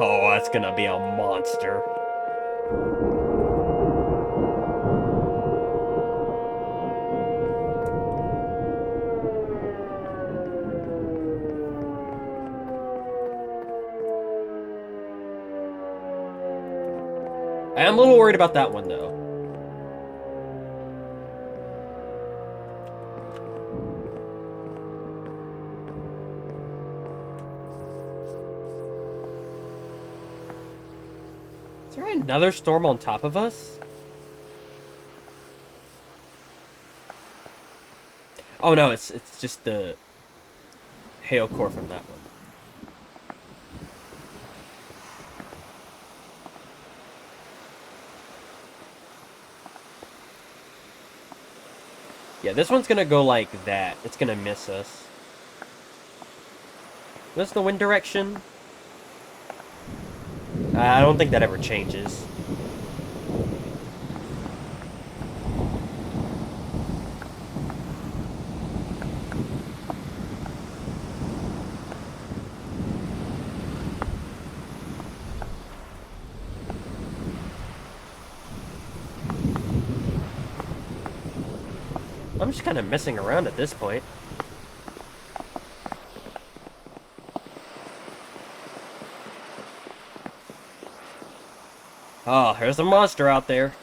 Oh, that's gonna be a monster. I am a little worried about that one, though. Is there another storm on top of us? Oh no, it's just the hail core from that one. Yeah, this one's gonna go like that. It's gonna miss us. What's the wind direction? I don't think that ever changes. I'm just kind of messing around at this point. Oh, there's a monster out there.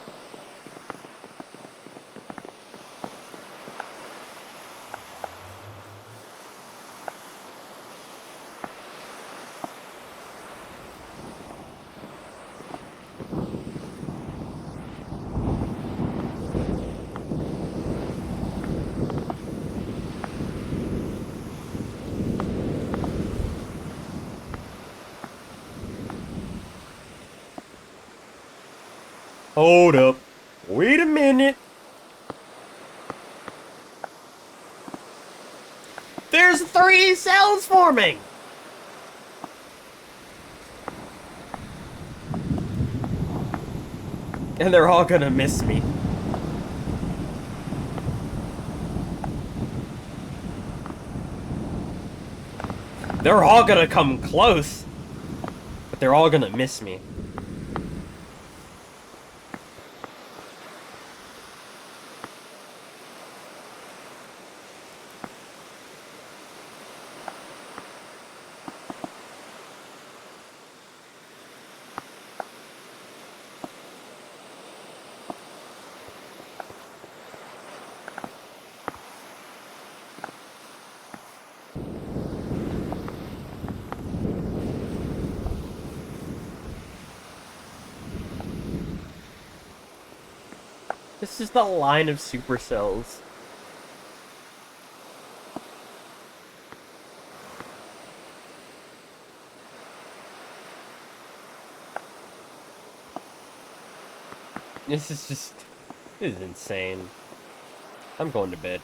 Hold up. Wait a minute. There's 3 cells forming! And they're all gonna miss me. They're all gonna come close. But they're all gonna miss me. This is the line of supercells. This is insane. I'm going to bed.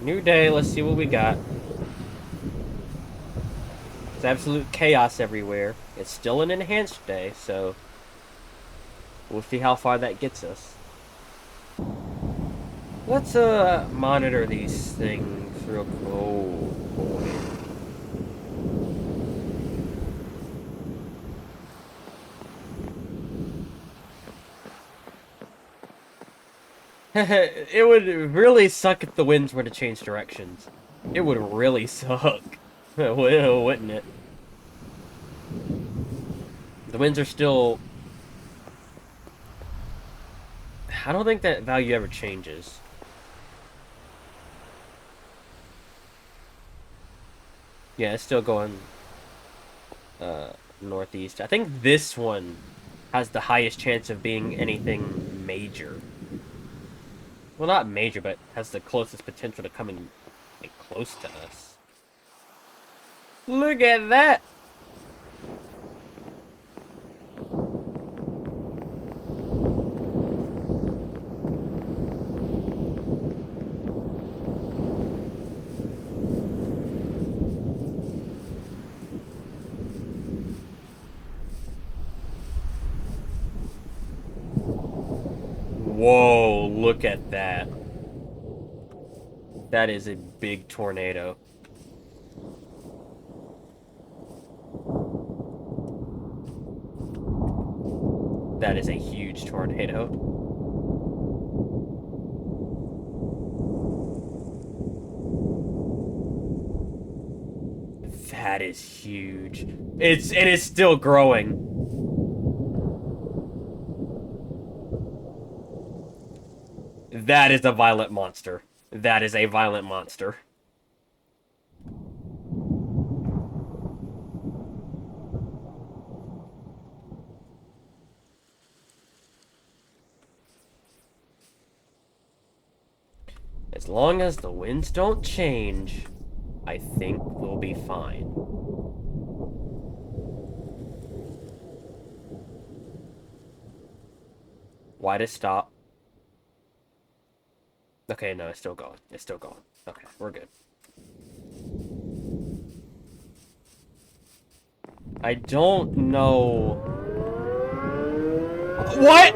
New day, let's see what we got. It's absolute chaos everywhere. It's still an enhanced day, so we'll see how far that gets us. Let's monitor these things real quick. Oh boy. It would really suck if the winds were to change directions. It would really suck. Wouldn't it? The winds are still... I don't think that value ever changes. Yeah, it's still going northeast. I think this one has the highest chance of being anything major. Well, not major, but has the closest potential to coming like, close to us. Look at that! Whoa, look at that. That is a big tornado. That is a huge tornado. That is huge. It's still growing. That is a violent monster. That is a violent monster. As long as the winds don't change, I think we'll be fine. Why to stop? Okay, no, it's still going. It's still going. Okay, we're good. I don't know. What?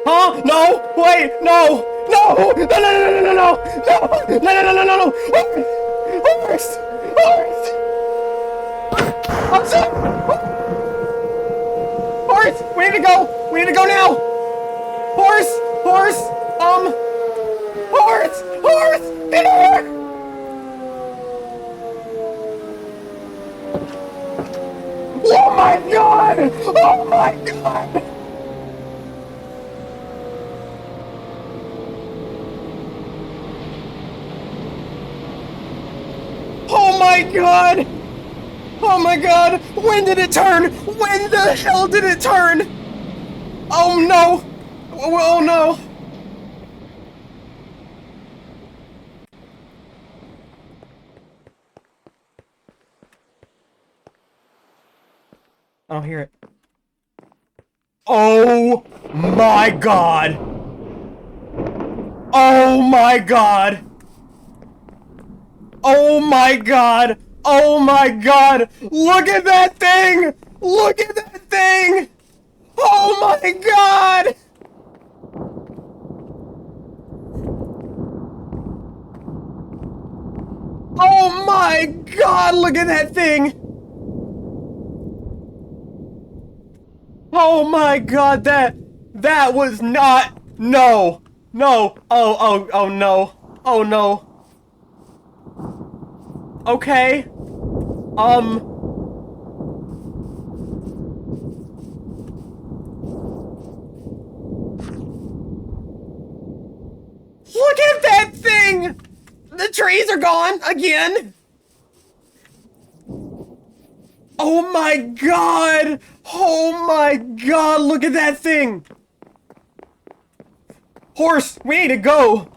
Huh? No! Wait! No! No! No! No! No! No! No! No! No! No! No! No! No! No! Horse! Horse! I'm sorry! Horse! We need to go! We need to go now! Horse! Horse! Horse! Horse! Get here! Oh my god! Oh my god! Oh my god! Oh my god! When did it turn? When the hell did it turn? Oh no! Oh no! I don't hear it. Oh my god! Oh my god! Oh my god! Oh my god! Look at that thing! Look at that thing! Oh my god! Oh my god! Look at that thing! Oh my god, that was not, no, no, oh no, oh no. Okay, look at that thing! The trees are gone again! Oh my god! Oh my god, look at that thing! Horse, we need to go!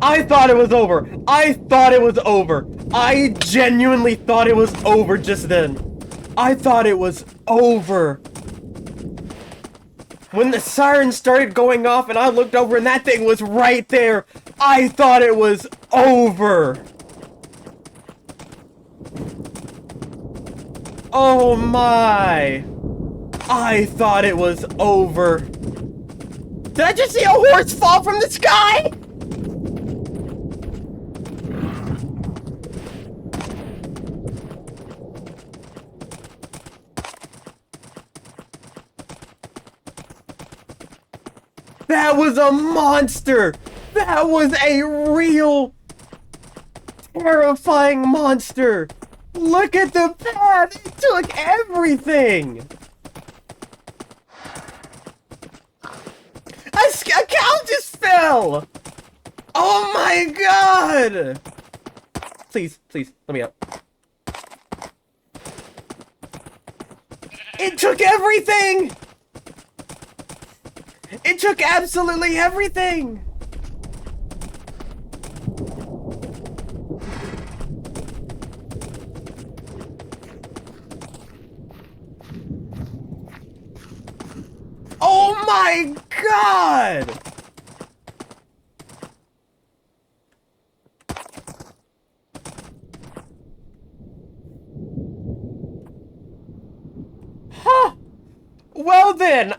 I thought it was over! I thought it was over! I genuinely thought it was over just then! I thought it was over! When the siren started going off and I looked over and that thing was right there, I thought it was over! Oh my! I thought it was over! Did I just see a horse fall from the sky?! That was a monster! That was a real terrifying monster! Look at the path! It took everything! A cow just fell! Oh my god! Please, please, let me up. It took everything! It took absolutely everything! Oh my god! Well then,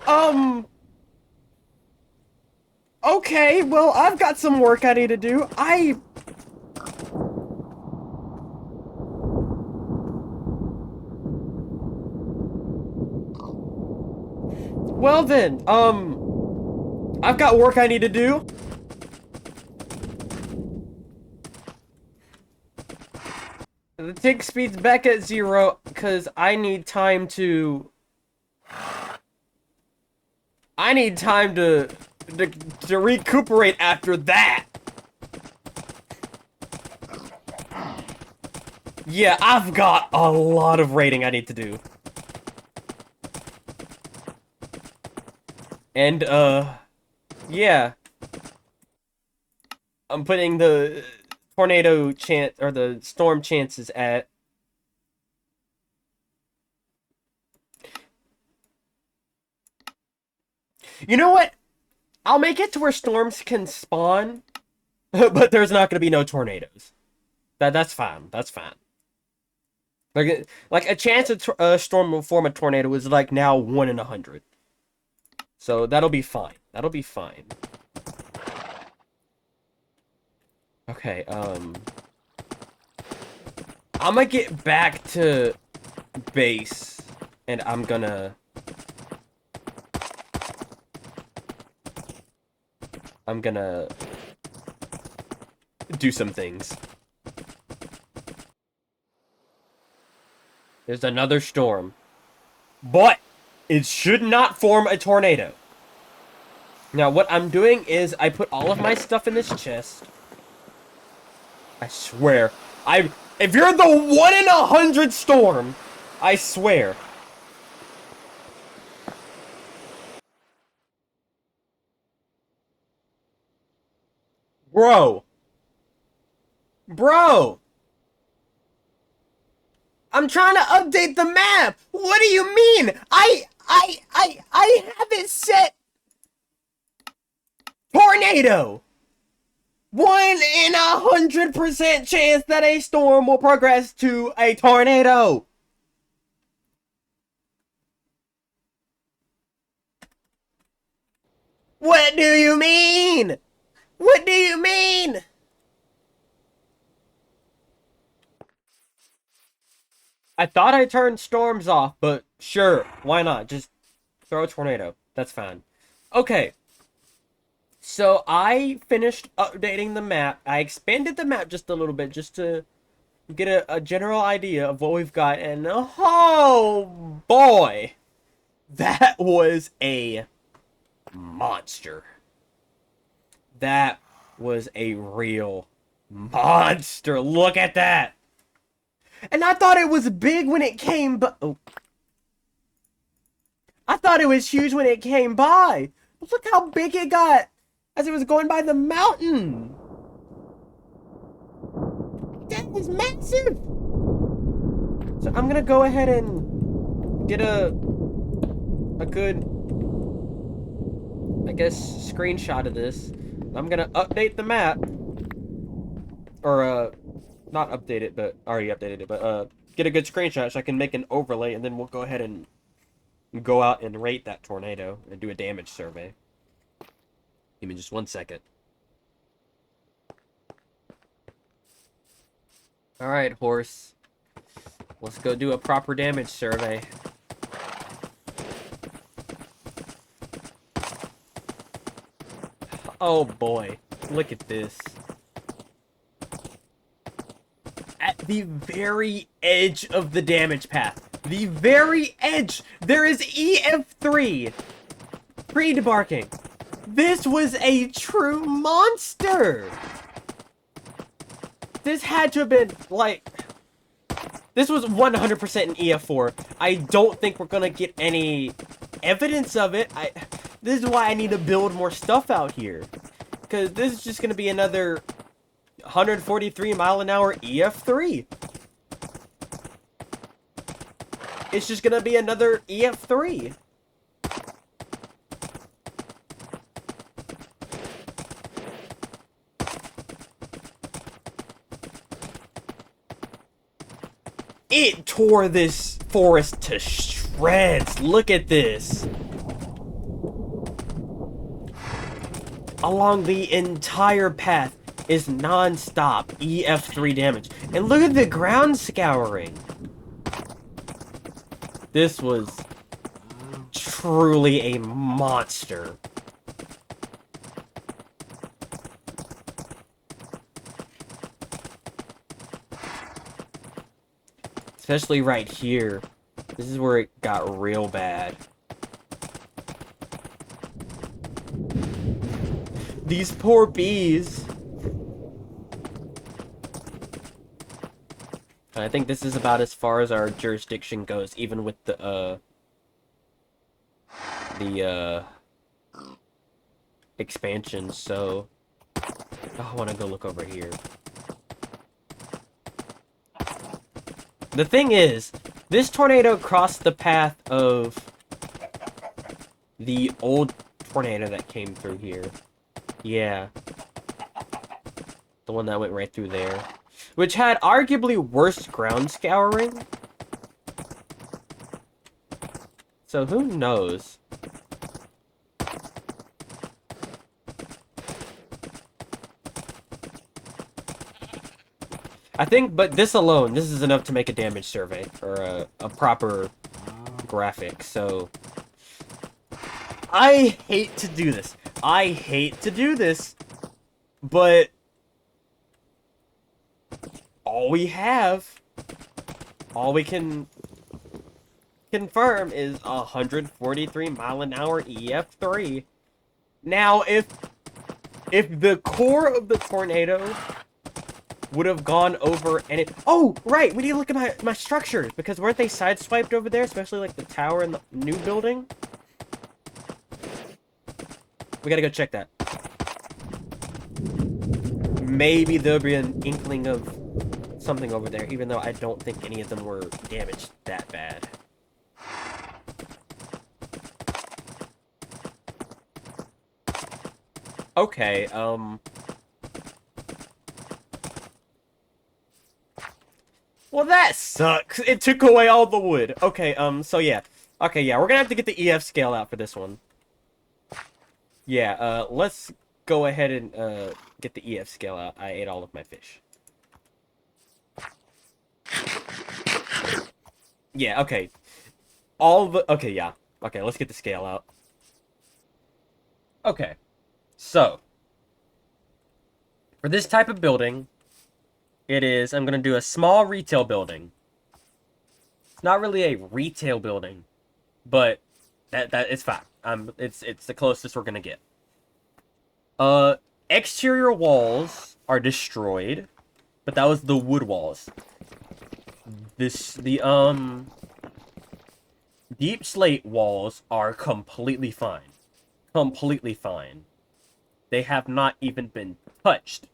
okay, well, I've got some work I need to do. Well then, I've got work I need to do. The tick speed's back at 0, because I need time to... to recuperate after that. Yeah, I've got a lot of raiding I need to do. And, yeah. I'm putting the tornado chance, or the storm chances at... You know what? I'll make it to where storms can spawn, but there's not gonna be no tornadoes. That's fine. That's fine. Like a chance a storm will form a tornado is like now 1 in 100. So that'll be fine. That'll be fine. Okay, I'm gonna get back to base, and I'm gonna do some things. There's another storm. But it should not form a tornado. Now, what I'm doing is I put all of my stuff in this chest. I swear. If you're the 1 in 100 storm, I swear. Bro. Bro. I'm trying to update the map. What do you mean? I have it set tornado. 1 in 100% chance that a storm will progress to a tornado. What do you mean? What do you mean? I thought I turned storms off, but sure, why not? Just throw a tornado. That's fine. Okay. So I finished updating the map. I expanded the map just a little bit just to get a general idea of what we've got. And oh boy, that was a monster. That was a real monster. Look at that. And I thought it was big when it came by. Oh. I thought it was huge when it came by. But look how big it got as it was going by the mountain. That is massive. So I'm gonna go ahead and get a good, I guess, screenshot of this. I'm gonna update the map. Or, not update it, but already updated it, but get a good screenshot so I can make an overlay, and then we'll go ahead and go out and rate that tornado and do a damage survey. Give me just 1 second. Alright, horse. Let's go do a proper damage survey. Oh boy, look at this. At the very edge of the damage path. The very edge. There is EF3. Pre-debarking. This was a true monster. This had to have been, like... This was 100% an EF4. I don't think we're gonna get any evidence of it. This is why I need to build more stuff out here. Because this is just gonna be another 143 mile an hour EF3. It's just gonna be another EF3. It tore this forest to shreds. Look at this. along the entire path is non-stop EF3 damage. And look at the ground scouring. This was truly a monster. Especially right here. This is where it got real bad. These poor bees. I think this is about as far as our jurisdiction goes, even with the expansion, so... Oh, I want to go look over here. The thing is, this tornado crossed the path of the old tornado that came through here. Yeah. The one that went right through there. Which had arguably worse ground scouring. So who knows? I think, but this alone, this is enough to make a damage survey, or a proper graphic, so... I hate to do this. I hate to do this, but... all we can confirm is 143 mile an hour EF3. Now, if the core of the tornado would have gone over and it... Oh, right! We need to look at my structures, because weren't they sideswiped over there? Especially, like, the tower and the new building? We gotta go check that. Maybe there'll be an inkling of something over there, even though I don't think any of them were damaged that bad. Okay, well, that sucks. It took away all the wood. Okay, so yeah. Okay, yeah, we're gonna have to get the EF scale out for this one. Yeah, let's go ahead and, get the EF scale out. I ate all of my fish. Yeah, okay. Okay, yeah. Okay, let's get the scale out. Okay. So, for this type of building, I'm gonna do a small retail building. It's not really a retail building, but that it's fine. It's the closest we're gonna get. Exterior walls are destroyed, but that was the wood walls. The deep slate walls are completely fine. Completely fine. They have not even been touched.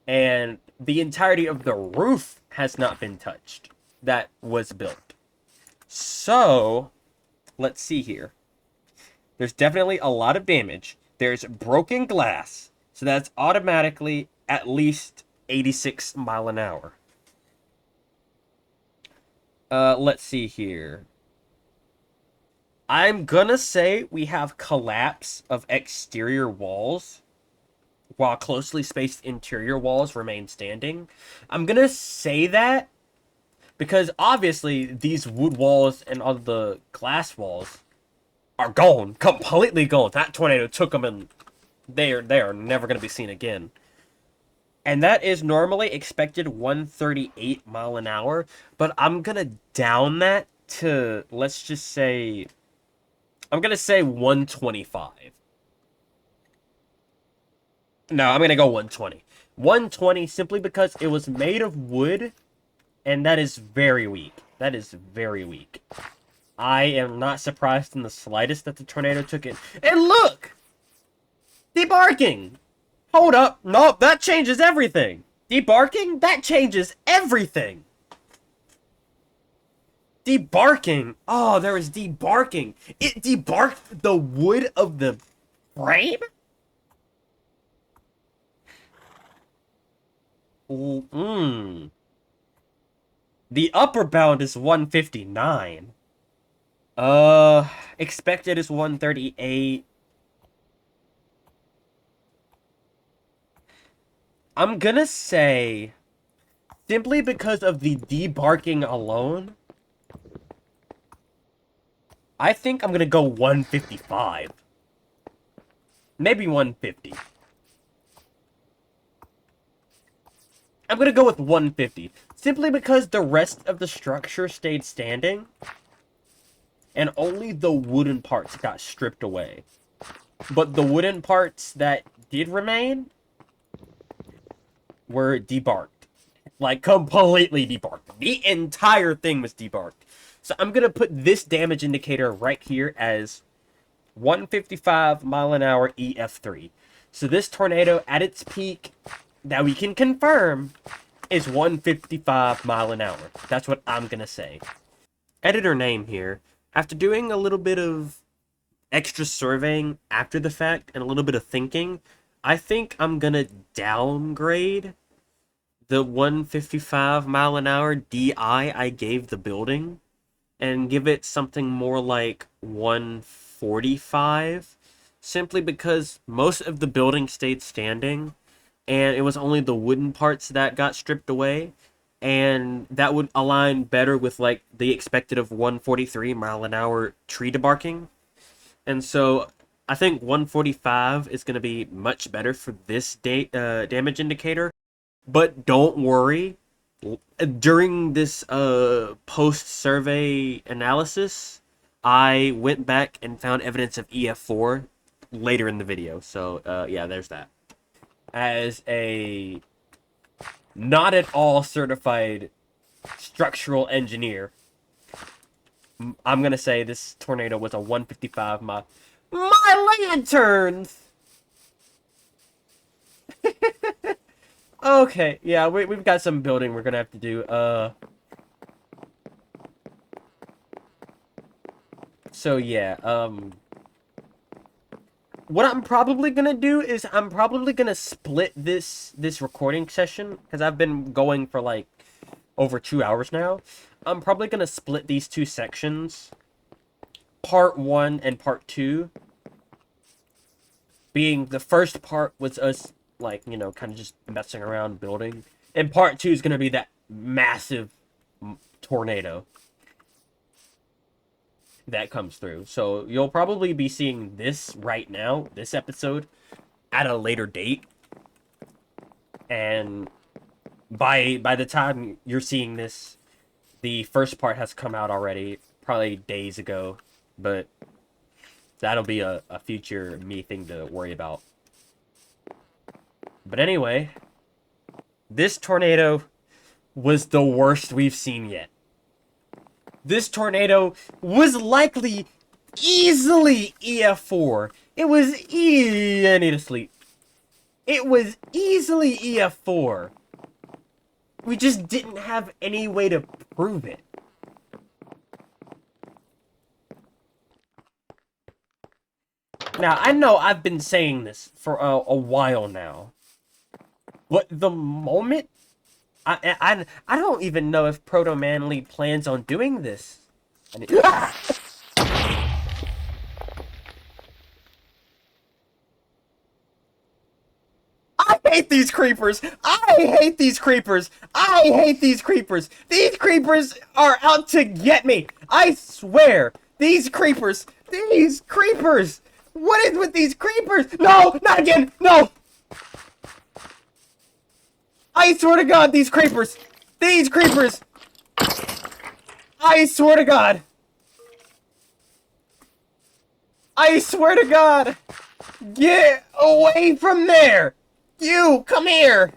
And the entirety of the roof has not been touched. That was built. So, let's see here. There's definitely a lot of damage. There's broken glass. So that's automatically at least 86 mile an hour. Let's see here. I'm gonna say we have collapse of exterior walls, while closely spaced interior walls remain standing. I'm gonna say that because obviously these wood walls and all the glass walls are gone, completely gone. That tornado took them, and they are never gonna be seen again. And that is normally expected 138 mile an hour, but I'm gonna down that to, let's just say, I'm gonna say 125. No, I'm gonna go 120. 120 simply because it was made of wood, and that is very weak. That is very weak. I am not surprised in the slightest that the tornado took it. And look! Debarking! Hold up. Nope, that changes everything. Debarking? That changes everything. Debarking. Oh, there is debarking. It debarked the wood of the frame? The upper bound is 159. Expected is 138. I'm gonna say, simply because of the debarking alone, I think I'm gonna go 155. Maybe 150. I'm gonna go with 150. Simply because the rest of the structure stayed standing, and only the wooden parts got stripped away. But the wooden parts that did remain were debarked. Like, completely debarked. The entire thing was debarked. So I'm gonna put this damage indicator right here as 155 mile an hour EF3. So this tornado at its peak that we can confirm is 155 mile an hour. That's what I'm gonna say. Editor name here. After doing a little bit of extra surveying after the fact and a little bit of thinking, I think I'm gonna downgrade the 155 mile an hour DI I gave the building and give it something more like 145, simply because most of the building stayed standing and it was only the wooden parts that got stripped away, and that would align better with like the expected of 143 mile an hour tree debarking. And so I think 145 is going to be much better for this damage indicator. But don't worry, during this post survey analysis, I went back and found evidence of EF4 later in the video. So yeah, there's that. As a not at all certified structural engineer, I'm gonna say this tornado was a 155 mile. My lanterns! Okay, yeah, we've got some building we're gonna have to do. So yeah, what I'm probably gonna do is I'm probably gonna split this recording session, because I've been going for like over 2 hours now. I'm probably gonna split these two sections, part 1 and part 2, being the first part was us, like, you know, kind of just messing around building, and part 2 is gonna be that massive tornado that comes through. So you'll probably be seeing this right now, this episode, at a later date. And by the time you're seeing this, the first part has come out already, probably days ago. But that'll be a future me thing to worry about. But anyway, this tornado was the worst we've seen yet. This tornado was likely easily EF4. It was I need to sleep. It was easily EF4. We just didn't have any way to prove it. Now, I know I've been saying this for a while now. But the moment I don't even know if Proto Manly plans on doing this. I hate these creepers! I hate these creepers! I hate these creepers! These creepers are out to get me! I swear! These creepers! These creepers! What is with these creepers? No! Not again! No! I swear to God, these creepers! These creepers! I swear to God! I swear to God! Get away from there! You, come here!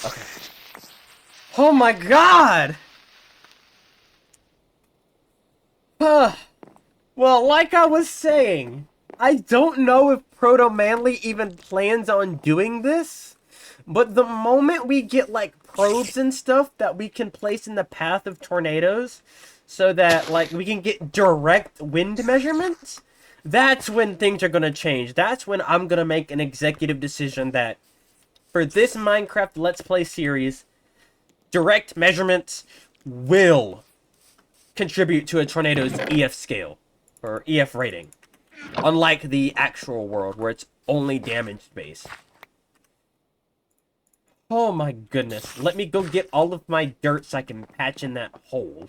Okay. Oh my God! Well, like I was saying, I don't know if Proto Manly even plans on doing this, but the moment we get, like, probes and stuff that we can place in the path of tornadoes, so that, like, we can get direct wind measurements, that's when things are gonna change. That's when I'm gonna make an executive decision that, for this Minecraft Let's Play series, direct measurements will contribute to a tornado's EF scale, or EF rating. Unlike the actual world, where it's only damage-based. Oh my goodness. Let me go get all of my dirt so I can patch in that hole.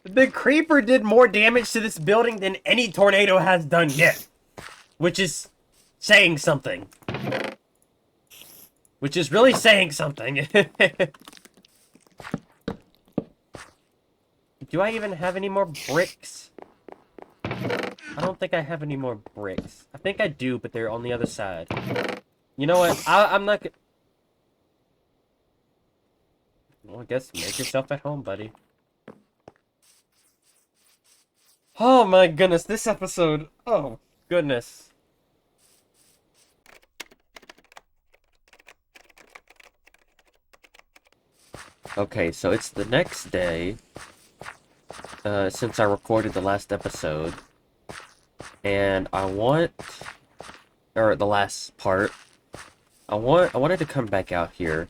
The creeper did more damage to this building than any tornado has done yet. Which is saying something. Which is really saying something. Do I even have any more bricks? I don't think I have any more bricks. I think I do, but they're on the other side. You know what? I'm not gonna... Well, I guess make yourself at home, buddy. Oh my goodness, this episode. Oh, goodness. Okay, so it's the next day. Since I recorded the last episode. And I want... Or the last part. I wanted to come back out here.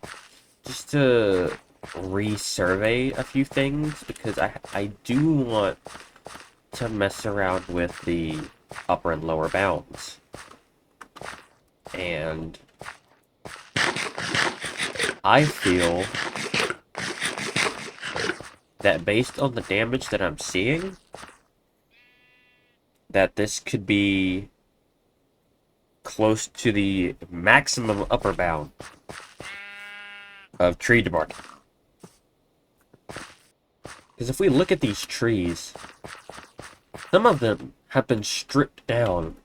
Just to resurvey a few things. Because I do want to mess around with the upper and lower bounds. And I feel that based on the damage that I'm seeing, that this could be close to the maximum upper bound of tree debarking. Because if we look at these trees, some of them have been stripped down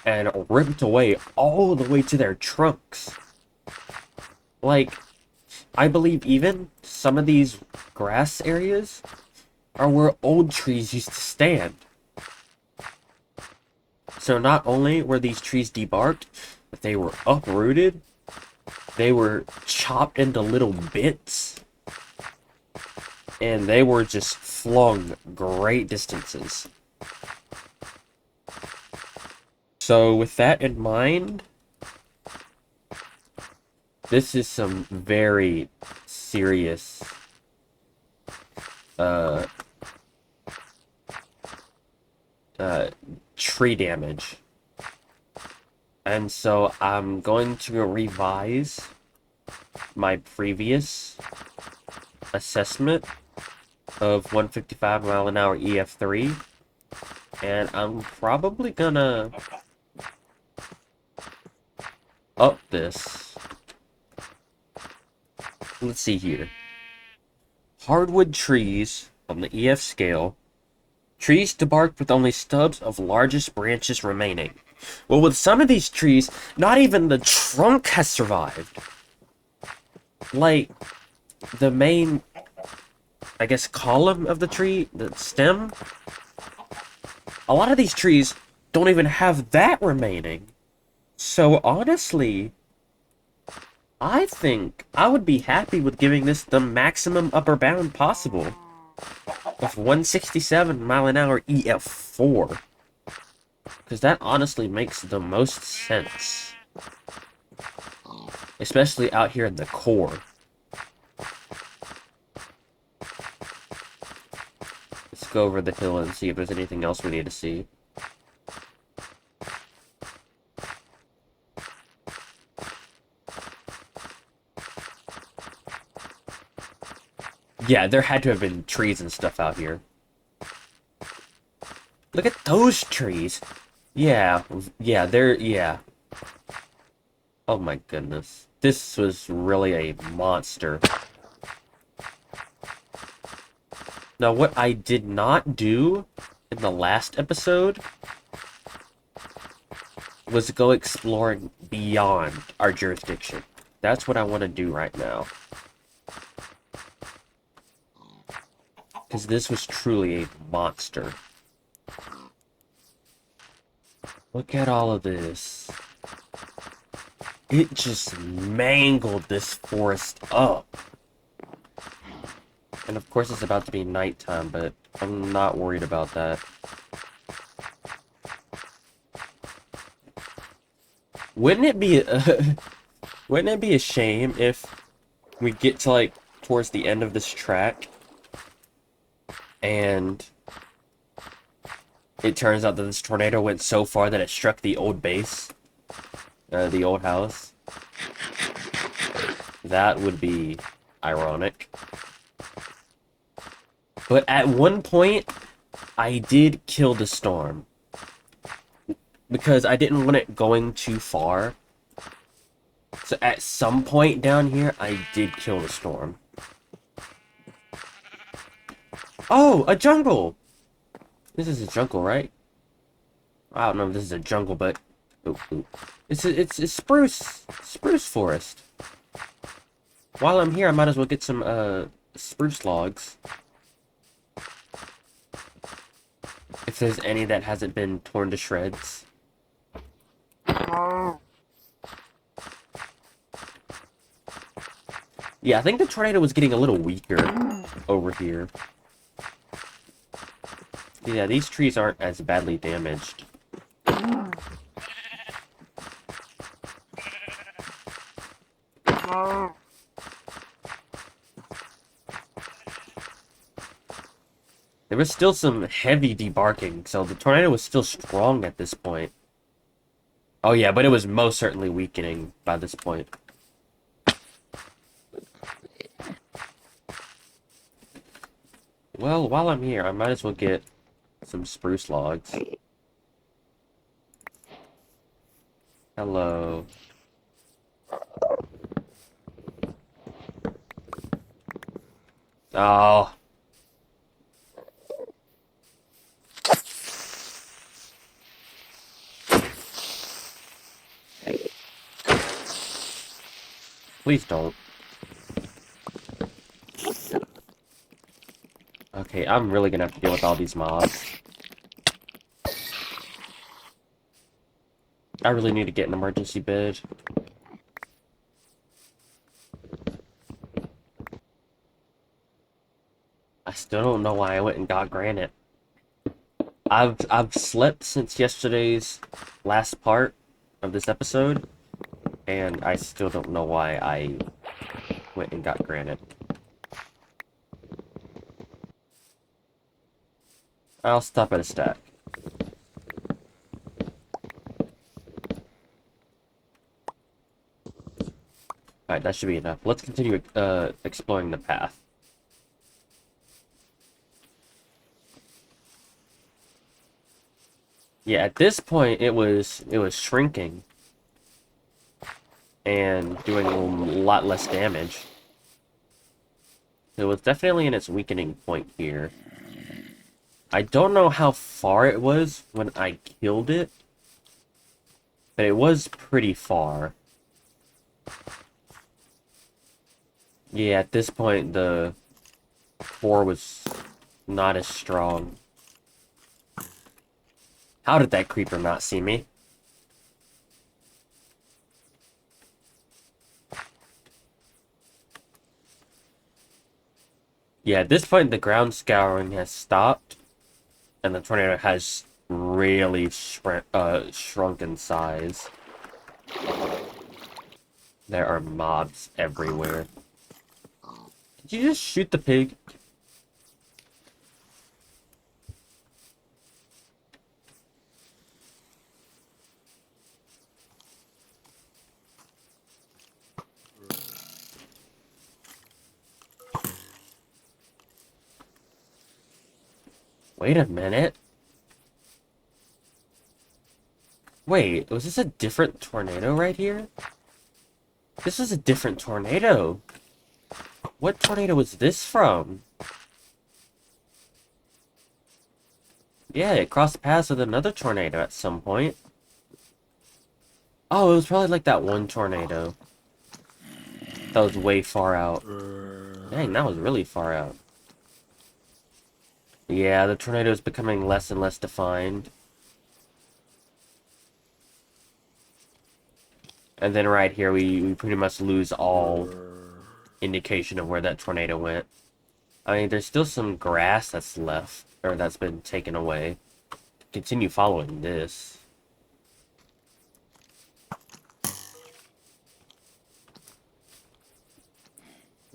and ripped away all the way to their trunks. Like, I believe even some of these grass areas are where old trees used to stand. So not only were these trees debarked, but they were uprooted, they were chopped into little bits, and they were just flung great distances. So with that in mind, this is some very serious tree damage. And so I'm going to revise my previous assessment of 155 mile an hour EF3, and I'm probably gonna up this. Let's see here. Hardwood trees on the EF scale. Trees debarked with only stubs of largest branches remaining. Well, with some of these trees, not even the trunk has survived. Like, the main, I guess, column of the tree, the stem. A lot of these trees don't even have that remaining. So, honestly, I think I would be happy with giving this the maximum upper bound possible of 167 mile an hour EF4. Because that honestly makes the most sense. Especially out here in the core. Let's go over the hill and see if there's anything else we need to see. Yeah, there had to have been trees and stuff out here. Look at those trees. Yeah, yeah. Oh my goodness. This was really a monster. Now, what I did not do in the last episode was go exploring beyond our jurisdiction. That's what I want to do right now. Because this was truly a monster. Look at all of this. It just mangled this forest up. And of course it's about to be nighttime, but I'm not worried about that. Wouldn't it be a shame if we get to, like, towards the end of this track, and it turns out that this tornado went so far that it struck the old base, the old house. That would be ironic. But at one point, I did kill the storm. Because I didn't want it going too far. So at some point down here, I did kill the storm. Oh, a jungle! This is a jungle, right? I don't know if this is a jungle, but... It's spruce forest. While I'm here, I might as well get some, spruce logs. If there's any that hasn't been torn to shreds. Yeah, I think the tornado was getting a little weaker over here. Yeah, these trees aren't as badly damaged. There was still some heavy debarking, so the tornado was still strong at this point. Oh yeah, but it was most certainly weakening by this point. Well, while I'm here, I might as well get some spruce logs. Hello. Oh. Please don't. Okay, I'm really gonna have to deal with all these mobs. I really need to get an emergency bid. I still don't know why I went and got granite. I've slept since yesterday's last part of this episode, and I still don't know why I went and got granite. I'll stop at a stack. Alright, that should be enough. Let's continue exploring the path. Yeah, at this point it was shrinking and doing a lot less damage. It was definitely in its weakening point here. I don't know how far it was when I killed it, but it was pretty far. Yeah, at this point the core was not as strong. How did that creeper not see me? Yeah, at this point the ground scouring has stopped, and the tornado has really shrunk in size. There are mobs everywhere. Did you just shoot the pig? Wait a minute. Wait, was this a different tornado right here? This is a different tornado. What tornado was this from? Yeah, it crossed paths with another tornado at some point. Oh, it was probably like that one tornado. That was way far out. Dang, that was really far out. Yeah, the tornado is becoming less and less defined. And then right here, we pretty much lose all indication of where that tornado went. I mean, there's still some grass that's left, or that's been taken away. Continue following this.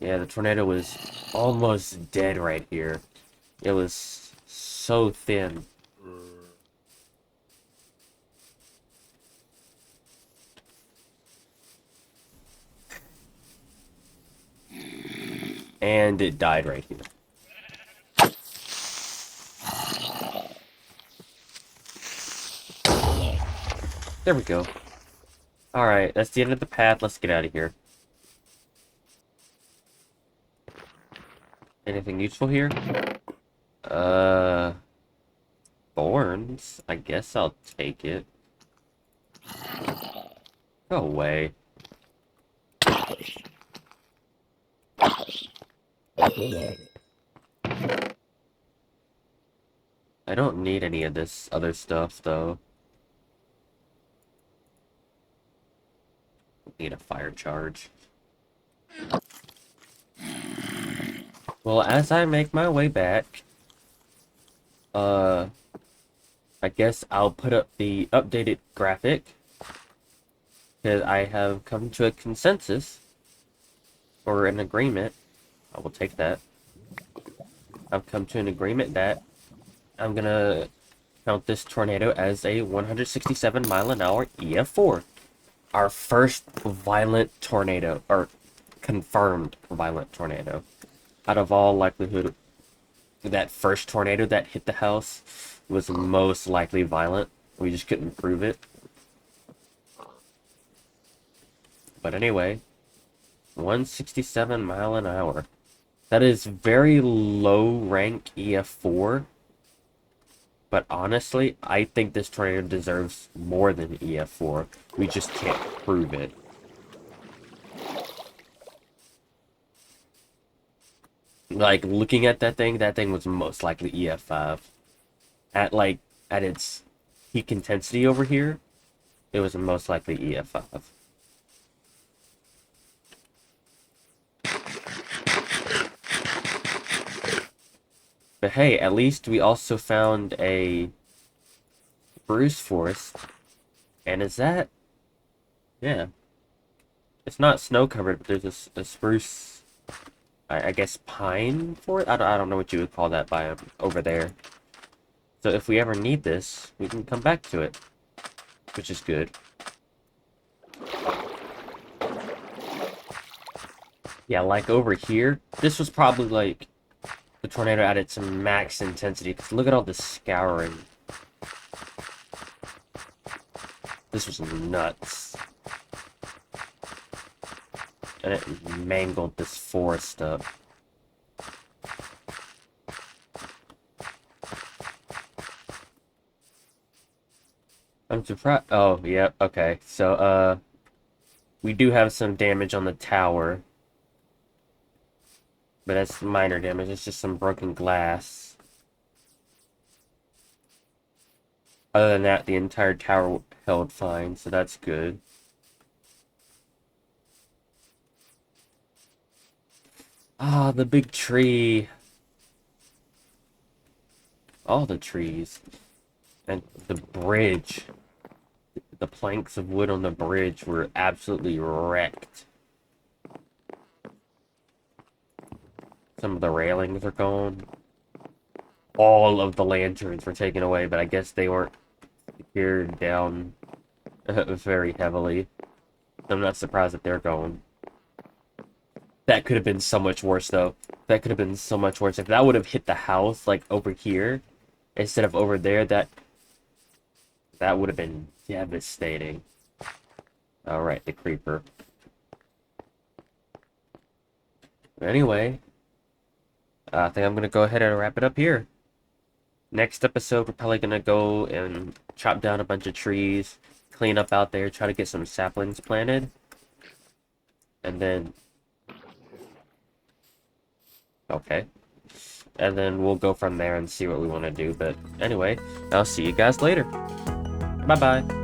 Yeah, the tornado was almost dead right here. It was so thin. And it died right here. There we go. Alright, that's the end of the path. Let's get out of here. Anything useful here? Thorns? I guess I'll take it. Go away. I don't need any of this other stuff, though. Need a fire charge. Well, as I make my way back, I guess I'll put up the updated graphic, because I have come to a consensus, or an agreement. I will take that. I've come to an agreement that I'm gonna count this tornado as a 167 mile an hour EF4. Our first violent tornado, or confirmed violent tornado. Out of all likelihood, that first tornado that hit the house was most likely violent. We just couldn't prove it. But anyway, 167 mile an hour. That is very low rank EF4. But honestly, I think this tornado deserves more than EF4. We just can't prove it. Like, looking at that thing was most likely EF5. At its peak intensity over here, it was most likely EF5. But hey, at least we also found a spruce forest. And is that... Yeah. It's not snow covered, but there's a spruce... I guess pine forest? I don't know what you would call that biome over there. So if we ever need this, we can come back to it. Which is good. Yeah, like over here, this was probably like the tornado at its max intensity. Because look at all the scouring. This was nuts. And it mangled this forest up. I'm surprised. Oh, yep, yeah, okay. So, we do have some damage on the tower. But that's minor damage. It's just some broken glass. Other than that, the entire tower held fine, so that's good. Ah, the big tree. All the trees. And the bridge. The planks of wood on the bridge were absolutely wrecked. Some of the railings are gone. All of the lanterns were taken away, but I guess they weren't secured down very heavily. I'm not surprised that they're gone. That could have been so much worse, though. That could have been so much worse. If that would have hit the house, like, over here, instead of over there, that would have been devastating. Alright, the creeper. But anyway, I think I'm going to go ahead and wrap it up here. Next episode, we're probably going to go and chop down a bunch of trees, clean up out there, try to get some saplings planted. And then... Okay. And then we'll go from there and see what we want to do. But anyway, I'll see you guys later. Bye-bye.